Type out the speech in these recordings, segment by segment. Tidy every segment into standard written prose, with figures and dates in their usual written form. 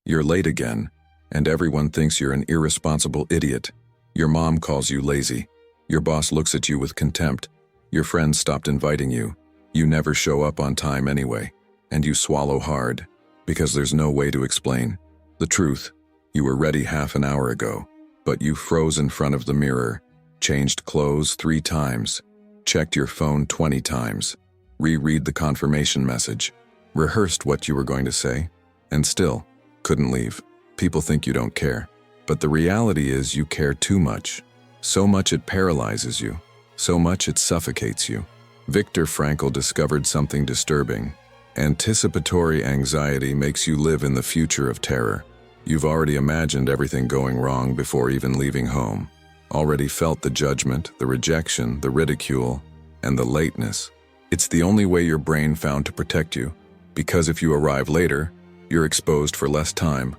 You're late again, and everyone thinks you're an irresponsible idiot. Your mom calls you lazy. Your boss looks at you with contempt. Your friends stopped inviting you. You never show up on time anyway, and you swallow hard, because there's no way to explain. The truth, you were ready half an hour ago, but you froze in front of the mirror, changed clothes 3 times, checked your phone 20 times, reread the confirmation message, rehearsed what you were going to say, and still couldn't leave. People think you don't care, but the reality is you care too much. So much it paralyzes you, so much it suffocates you. Viktor Frankl discovered something disturbing. Anticipatory anxiety makes you live in the future of terror. You've already imagined everything going wrong before even leaving home. Already felt the judgment, the rejection, the ridicule, and the lateness. It's the only way your brain found to protect you, because if you arrive later, you're exposed for less time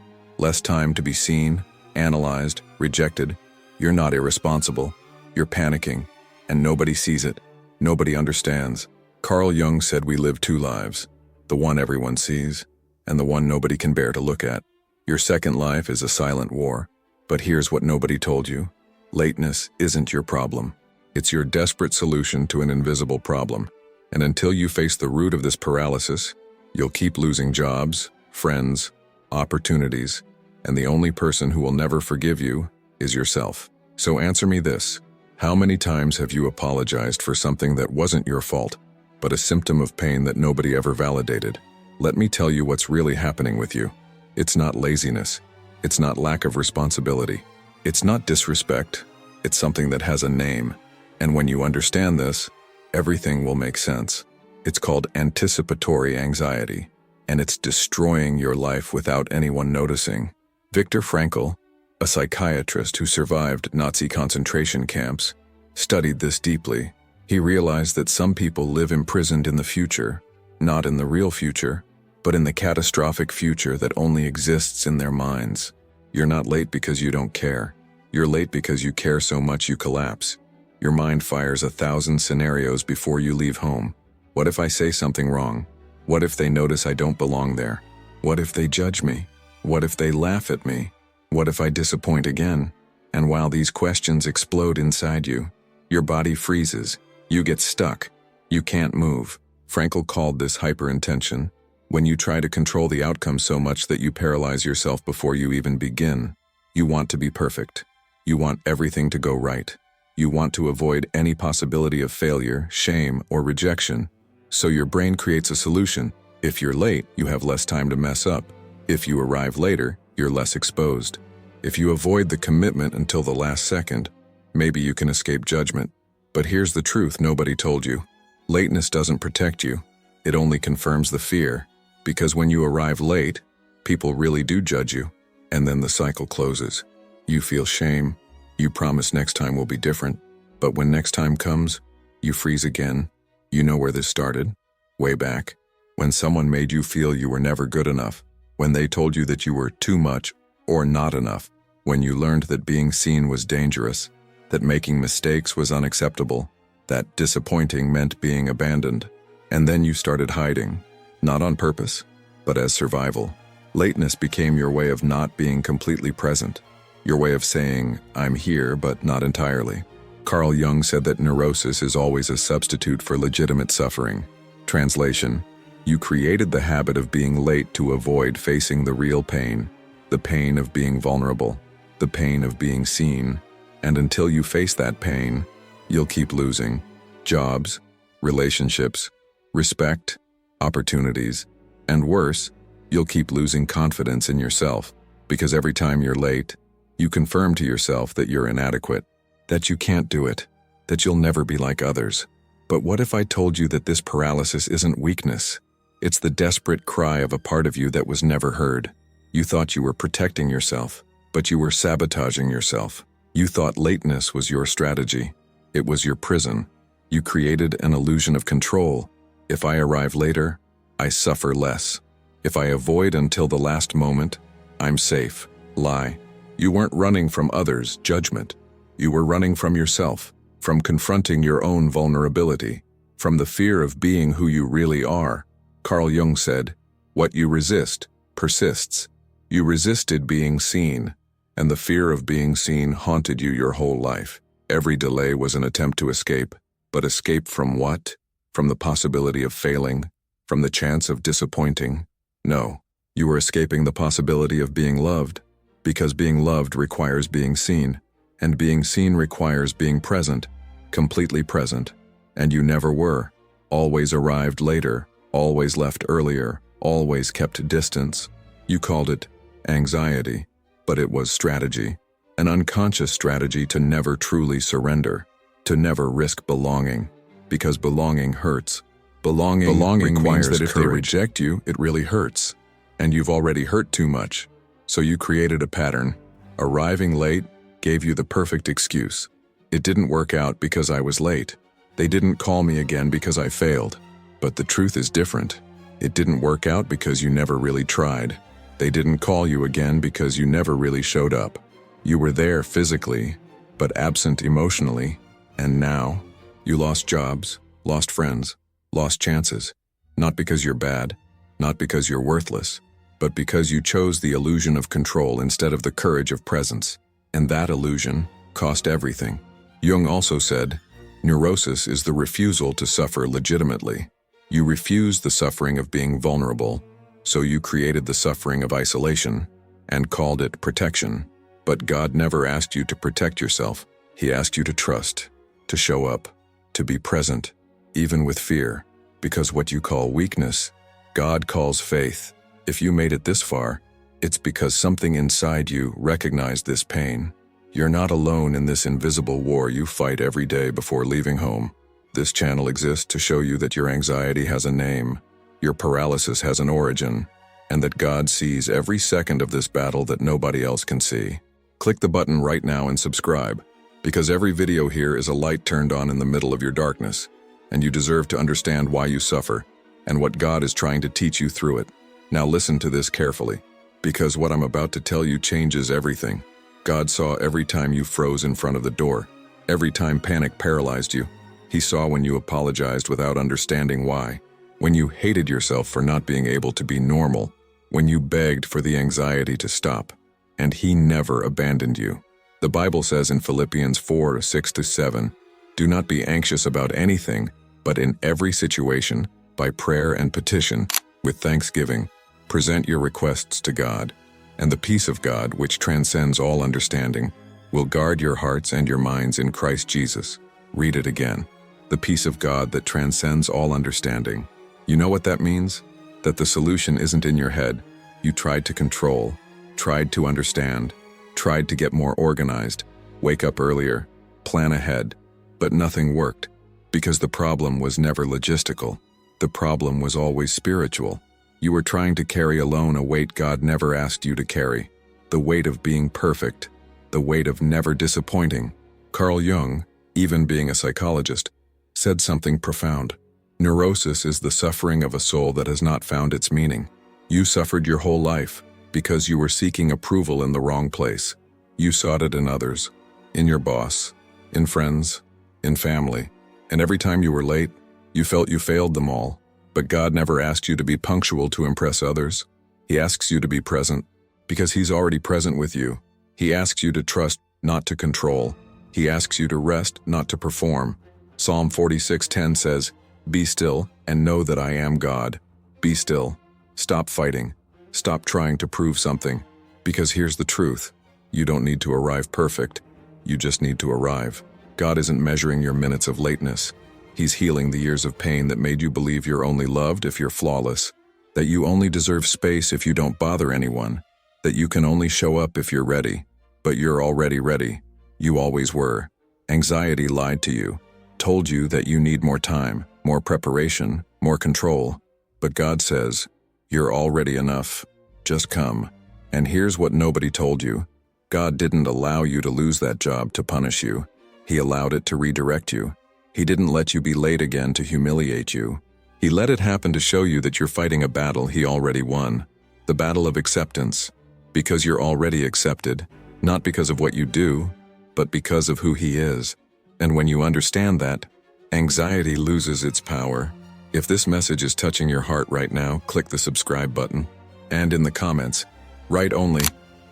to be seen, analyzed, rejected. You're not irresponsible. You're panicking, and nobody sees it. Nobody understands. Carl Jung said we live 2 lives, the one everyone sees, and the one nobody can bear to look at. Your second life is a silent war, but here's what nobody told you. Lateness isn't your problem. It's your desperate solution to an invisible problem. And until you face the root of this paralysis, you'll keep losing jobs, friends, opportunities, and the only person who will never forgive you is yourself. So answer me this. How many times have you apologized for something that wasn't your fault, but a symptom of pain that nobody ever validated? Let me tell you what's really happening with you. It's not laziness. It's not lack of responsibility. It's not disrespect. It's something that has a name. And when you understand this, everything will make sense. It's called anticipatory anxiety, and it's destroying your life without anyone noticing. Viktor Frankl, a psychiatrist who survived Nazi concentration camps, studied this deeply. He realized that some people live imprisoned in the future, not in the real future, but in the catastrophic future that only exists in their minds. You're not late because you don't care. You're late because you care so much you collapse. Your mind fires 1,000 scenarios before you leave home. What if I say something wrong? What if they notice I don't belong there? What if they judge me? What if they laugh at me? What if I disappoint again? And while these questions explode inside you, your body freezes. You get stuck. You can't move. Frankl called this hyperintention. When you try to control the outcome so much that you paralyze yourself before you even begin. You want to be perfect. You want everything to go right. You want to avoid any possibility of failure, shame, or rejection. So your brain creates a solution. If you're late, you have less time to mess up. If you arrive later, you're less exposed. If you avoid the commitment until the last second, maybe you can escape judgment. But here's the truth nobody told you. Lateness doesn't protect you. It only confirms the fear. Because when you arrive late, people really do judge you. And then the cycle closes. You feel shame. You promise next time will be different. But when next time comes, you freeze again. You know where this started? Way back. When someone made you feel you were never good enough. When they told you that you were too much or not enough. When you learned that being seen was dangerous. That making mistakes was unacceptable. That disappointing meant being abandoned. And then you started hiding. Not on purpose, but as survival. Lateness became your way of not being completely present. Your way of saying, I'm here, but not entirely. Carl Jung said that neurosis is always a substitute for legitimate suffering. Translation: you created the habit of being late to avoid facing the real pain, the pain of being vulnerable, the pain of being seen. And until you face that pain, you'll keep losing jobs, relationships, respect, opportunities, and worse, you'll keep losing confidence in yourself. Because every time you're late, you confirm to yourself that you're inadequate, that you can't do it, that you'll never be like others. But what if I told you that this paralysis isn't weakness? It's the desperate cry of a part of you that was never heard. You thought you were protecting yourself, but you were sabotaging yourself. You thought lateness was your strategy. It was your prison. You created an illusion of control. If I arrive later, I suffer less. If I avoid until the last moment, I'm safe. Lie. You weren't running from others' judgment. You were running from yourself, from confronting your own vulnerability, from the fear of being who you really are. Carl Jung said, "What you resist persists." You resisted being seen, and the fear of being seen haunted you your whole life. Every delay was an attempt to escape, but escape from what? From the possibility of failing? From the chance of disappointing? No, you were escaping the possibility of being loved, because being loved requires being seen, and being seen requires being present, completely present, and you never were. Always arrived later, always left earlier, always kept distance. You called it anxiety, but it was strategy, an unconscious strategy to never truly surrender, to never risk belonging, because belonging hurts. Belonging requires means that if they reject you, it really hurts, and you've already hurt too much. So you created a pattern. Arriving late gave you the perfect excuse. It didn't work out because I was late. They didn't call me again because I failed. But the truth is different. It didn't work out because you never really tried. They didn't call you again because you never really showed up. You were there physically, but absent emotionally, and now you lost jobs, lost friends, lost chances. Not because you're bad, not because you're worthless, but because you chose the illusion of control instead of the courage of presence. And that illusion cost everything. Jung also said, neurosis is the refusal to suffer legitimately. You refused the suffering of being vulnerable, so you created the suffering of isolation and called it protection. But God never asked you to protect yourself. He asked you to trust, to show up, to be present, even with fear, because what you call weakness, God calls faith. If you made it this far, it's because something inside you recognized this pain. You're not alone in this invisible war you fight every day before leaving home. This channel exists to show you that your anxiety has a name, your paralysis has an origin, and that God sees every second of this battle that nobody else can see. Click the button right now and subscribe, because every video here is a light turned on in the middle of your darkness, and you deserve to understand why you suffer and what God is trying to teach you through it. Now listen to this carefully, because what I'm about to tell you changes everything. God saw every time you froze in front of the door, every time panic paralyzed you. He saw when you apologized without understanding why, when you hated yourself for not being able to be normal, when you begged for the anxiety to stop, and He never abandoned you. The Bible says in Philippians 4:6-7, do not be anxious about anything, but in every situation, by prayer and petition, with thanksgiving, present your requests to God, and the peace of God, which transcends all understanding, will guard your hearts and your minds in Christ Jesus. Read it again. The peace of God that transcends all understanding. You know what that means? That the solution isn't in your head. You tried to control, tried to understand, tried to get more organized, wake up earlier, plan ahead, but nothing worked, because the problem was never logistical. The problem was always spiritual. You were trying to carry alone a weight God never asked you to carry, the weight of being perfect, the weight of never disappointing. Carl Jung, even being a psychologist, said something profound. Neurosis is the suffering of a soul that has not found its meaning. You suffered your whole life because you were seeking approval in the wrong place. You sought it in others, in your boss, in friends, in family, and every time you were late, you felt you failed them all. But God never asked you to be punctual to impress others. He asks you to be present, because He's already present with you. He asks you to trust, not to control. He asks you to rest, not to perform. Psalm 46:10 says, be still and know that I am God. Be still. Stop fighting. Stop trying to prove something. Because here's the truth. You don't need to arrive perfect. You just need to arrive. God isn't measuring your minutes of lateness. He's healing the years of pain that made you believe you're only loved if you're flawless, that you only deserve space if you don't bother anyone, that you can only show up if you're ready. But you're already ready. You always were. Anxiety lied to you, told you that you need more time, more preparation, more control. But God says, you're already enough. Just come. And here's what nobody told you. God didn't allow you to lose that job to punish you. He allowed it to redirect you. He didn't let you be late again to humiliate you. He let it happen to show you that you're fighting a battle He already won. The battle of acceptance. Because you're already accepted, not because of what you do, but because of who He is. And when you understand that, anxiety loses its power. If this message is touching your heart right now, click the subscribe button. And in the comments, Write only,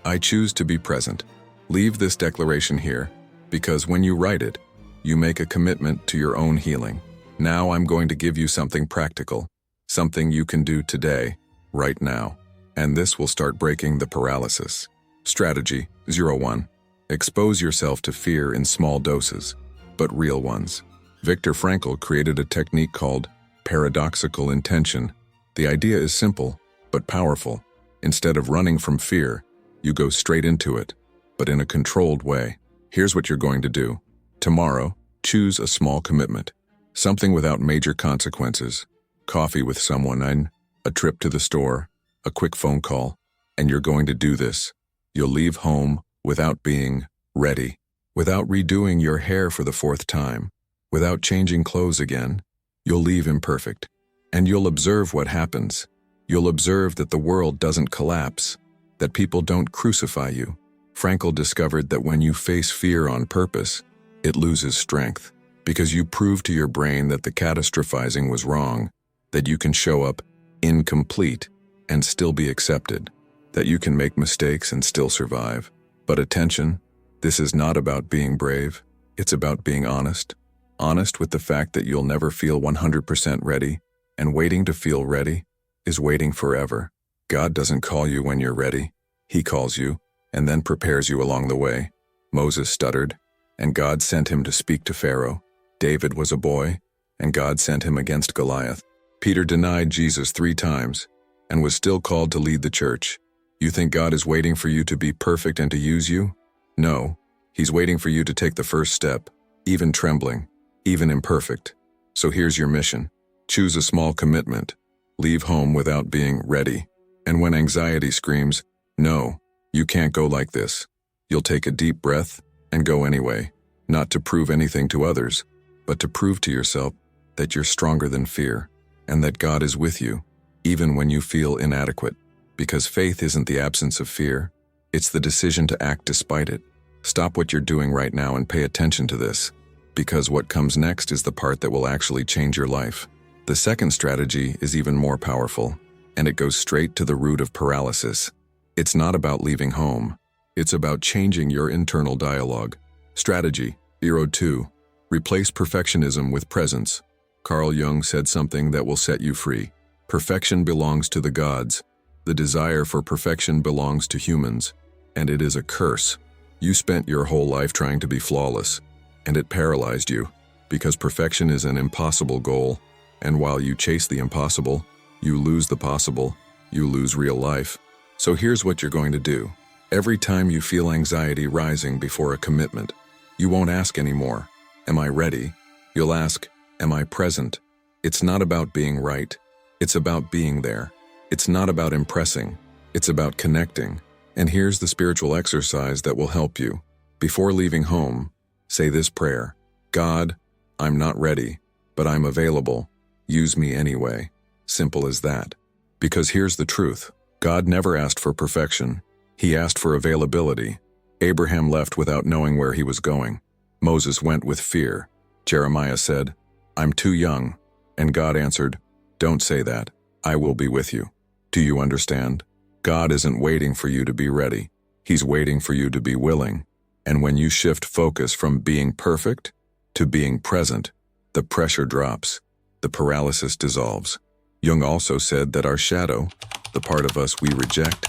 I choose to be present. Leave this declaration here, because when you write it, you make a commitment to your own healing. Now I'm going to give you something practical, something you can do today, right now. And this will start breaking the paralysis. Strategy 01. Expose yourself to fear in small doses, but real ones. Viktor Frankl created a technique called paradoxical intention. The idea is simple, but powerful. Instead of running from fear, you go straight into it, but in a controlled way. Here's what you're going to do. Tomorrow, choose a small commitment. Something without major consequences. Coffee with someone, a trip to the store, a quick phone call, and you're going to do this. You'll leave home without being ready, without redoing your hair for the 4th time, without changing clothes again. You'll leave imperfect, and you'll observe what happens. You'll observe that the world doesn't collapse, that people don't crucify you. Frankl discovered that when you face fear on purpose, it loses strength, because you prove to your brain that the catastrophizing was wrong, that you can show up incomplete and still be accepted, that you can make mistakes and still survive. But attention, this is not about being brave, it's about being honest. Honest with the fact that you'll never feel 100% ready, and waiting to feel ready is waiting forever. God doesn't call you when you're ready. He calls you, and then prepares you along the way. Moses stuttered, and God sent him to speak to Pharaoh. David was a boy, and God sent him against Goliath. Peter denied Jesus 3 times, and was still called to lead the church. You think God is waiting for you to be perfect and to use you? No, He's waiting for you to take the first step, even trembling, even imperfect. So here's your mission. Choose a small commitment. Leave home without being ready. And when anxiety screams, no, you can't go like this, you'll take a deep breath and go anyway, not to prove anything to others, but to prove to yourself that you're stronger than fear, and that God is with you, even when you feel inadequate. Because faith isn't the absence of fear, it's the decision to act despite it. Stop what you're doing right now and pay attention to this, because what comes next is the part that will actually change your life. The second strategy is even more powerful, and it goes straight to the root of paralysis. It's not about leaving home. It's about changing your internal dialogue. Strategy 02. Replace perfectionism with presence. Carl Jung said something that will set you free. Perfection belongs to the gods. The desire for perfection belongs to humans, and it is a curse. You spent your whole life trying to be flawless, and it paralyzed you, because perfection is an impossible goal, and while you chase the impossible, you lose the possible, you lose real life. So here's what you're going to do. Every time you feel anxiety rising before a commitment, you won't ask anymore, am I ready? You'll ask, am I present? It's not about being right. It's about being there. It's not about impressing. It's about connecting. And here's the spiritual exercise that will help you. Before leaving home, say this prayer. God, I'm not ready, but I'm available. Use me anyway. Simple as that. Because here's the truth. God never asked for perfection. He asked for availability. Abraham left without knowing where he was going. Moses went with fear. Jeremiah said, I'm too young. And God answered, don't say that. I will be with you. Do you understand? God isn't waiting for you to be ready. He's waiting for you to be willing. And when you shift focus from being perfect to being present, the pressure drops. The paralysis dissolves. Jung also said that our shadow, the part of us we reject,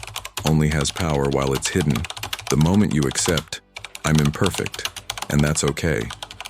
only has power while it's hidden. The moment you accept, I'm imperfect, and that's okay,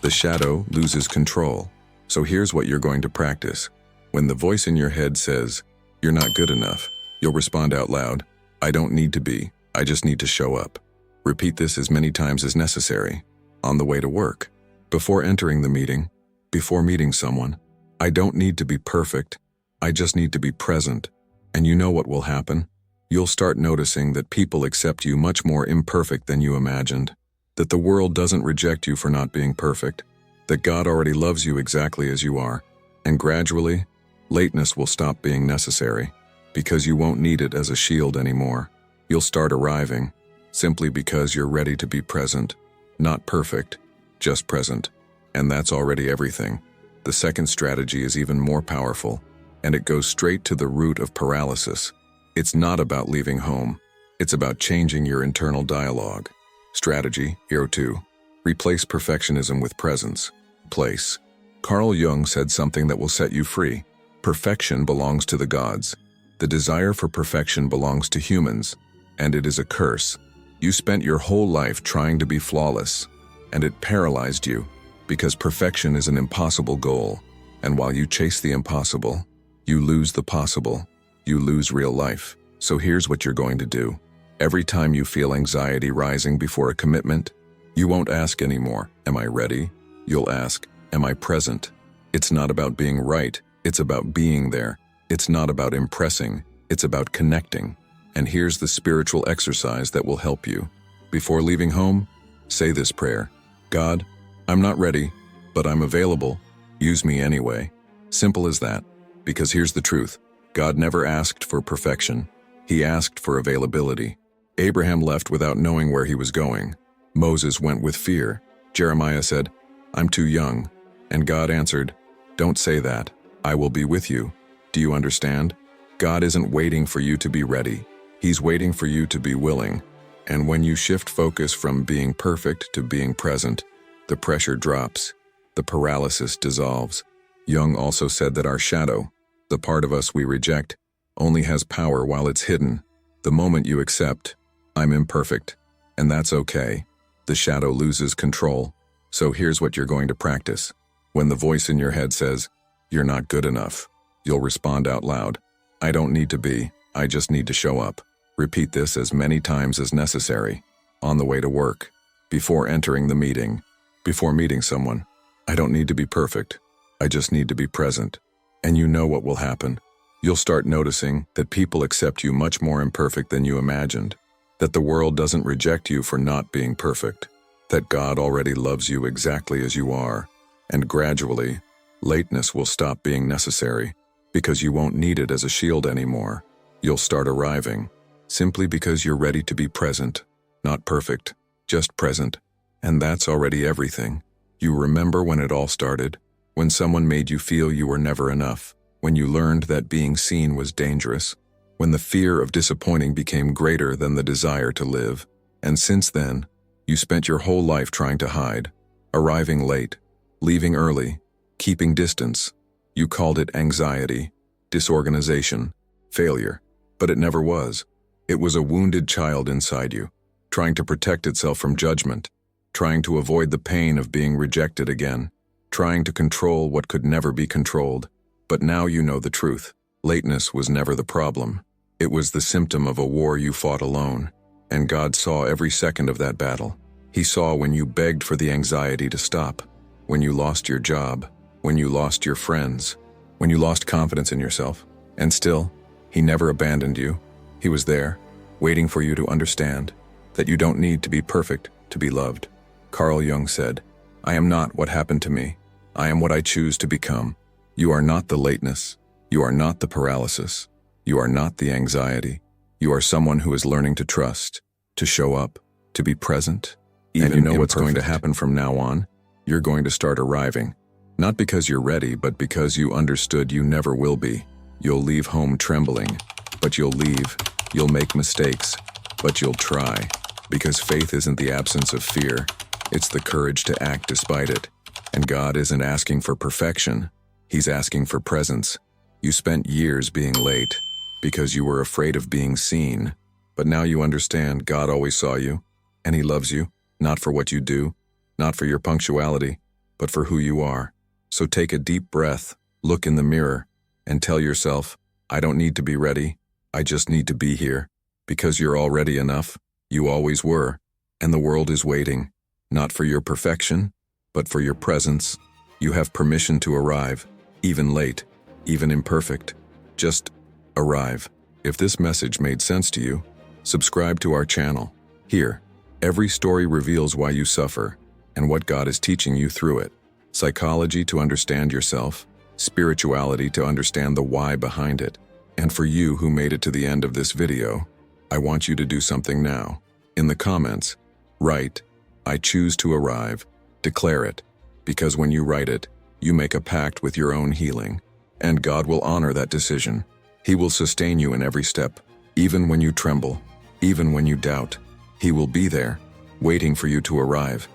the shadow loses control. So here's what you're going to practice. When the voice in your head says, you're not good enough, you'll respond out loud, I don't need to be, I just need to show up. Repeat this as many times as necessary. On the way to work, before entering the meeting, before meeting someone, I don't need to be perfect, I just need to be present. And you know what will happen? You'll start noticing that people accept you much more imperfect than you imagined, that the world doesn't reject you for not being perfect, that God already loves you exactly as you are, and gradually, lateness will stop being necessary, because you won't need it as a shield anymore. You'll start arriving, simply because you're ready to be present, not perfect, just present, and that's already everything. The second strategy is even more powerful, and it goes straight to the root of paralysis. It's not about leaving home. It's about changing your internal dialogue. Strategy, Hero 2. Replace perfectionism with presence. Place. Carl Jung said something that will set you free. Perfection belongs to the gods. The desire for perfection belongs to humans, and it is a curse. You spent your whole life trying to be flawless, and it paralyzed you, because perfection is an impossible goal. And while you chase the impossible, you lose the possible. You lose real life. So here's what you're going to do. Every time you feel anxiety rising before a commitment, you won't ask anymore, "Am I ready?" You'll ask, "Am I present?" It's not about being right, it's about being there. It's not about impressing, it's about connecting. And here's the spiritual exercise that will help you. Before leaving home, say this prayer. God, I'm not ready, but I'm available. Use me anyway. Simple as that. Because here's the truth. God never asked for perfection. He asked for availability. Abraham left without knowing where he was going. Moses went with fear. Jeremiah said, "I'm too young." And God answered, "Don't say that. I will be with you." Do you understand? God isn't waiting for you to be ready. He's waiting for you to be willing. And when you shift focus from being perfect to being present, the pressure drops. The paralysis dissolves. Jung also said that our shadow, the part of us we reject, only has power while it's hidden. The moment you accept, "I'm imperfect," and that's okay, the shadow loses control. So here's what you're going to practice. When the voice in your head says, "You're not good enough," you'll respond out loud, "I don't need to be, I just need to show up." Repeat this as many times as necessary. On the way to work, before entering the meeting, before meeting someone. I don't need to be perfect, I just need to be present. And you know what will happen. You'll start noticing that people accept you much more imperfect than you imagined, that the world doesn't reject you for not being perfect, that God already loves you exactly as you are, and gradually, lateness will stop being necessary, because you won't need it as a shield anymore. You'll start arriving, simply because you're ready to be present, not perfect, just present, and that's already everything. You remember when it all started, when someone made you feel you were never enough, when you learned that being seen was dangerous, when the fear of disappointing became greater than the desire to live, and since then, you spent your whole life trying to hide, arriving late, leaving early, keeping distance. You called it anxiety, disorganization, failure, but it never was. It was a wounded child inside you, trying to protect itself from judgment, trying to avoid the pain of being rejected again, trying to control what could never be controlled. But now you know the truth. Lateness was never the problem. It was the symptom of a war you fought alone. And God saw every second of that battle. He saw when you begged for the anxiety to stop, when you lost your job, when you lost your friends, when you lost confidence in yourself. And still, He never abandoned you. He was there, waiting for you to understand that you don't need to be perfect to be loved. Carl Jung said, "I am not what happened to me. I am what I choose to become." You are not the lateness. You are not the paralysis. You are not the anxiety. You are someone who is learning to trust, to show up, to be present. Even and you know what's going to happen from now on? You're going to start arriving. Not because you're ready, but because you understood you never will be. You'll leave home trembling, but you'll leave. You'll make mistakes, but you'll try. Because faith isn't the absence of fear. It's the courage to act despite it. And God isn't asking for perfection. He's asking for presence. You spent years being late because you were afraid of being seen. But now you understand God always saw you, and He loves you, not for what you do, not for your punctuality, but for who you are. So take a deep breath, look in the mirror, and tell yourself, "I don't need to be ready. I just need to be here." Because you're already enough. You always were. And the world is waiting, not for your perfection, but for your presence. You have permission to arrive, even late, even imperfect. Just arrive. If this message made sense to you, subscribe to our channel. Here, every story reveals why you suffer and what God is teaching you through it. Psychology to understand yourself, spirituality to understand the why behind it. And for you who made it to the end of this video, I want you to do something now. In the comments, write, "I choose to arrive." Declare it, because when you write it, you make a pact with your own healing, and God will honor that decision. He will sustain you in every step, even when you tremble, Even when you doubt, he will be there, waiting for you to arrive.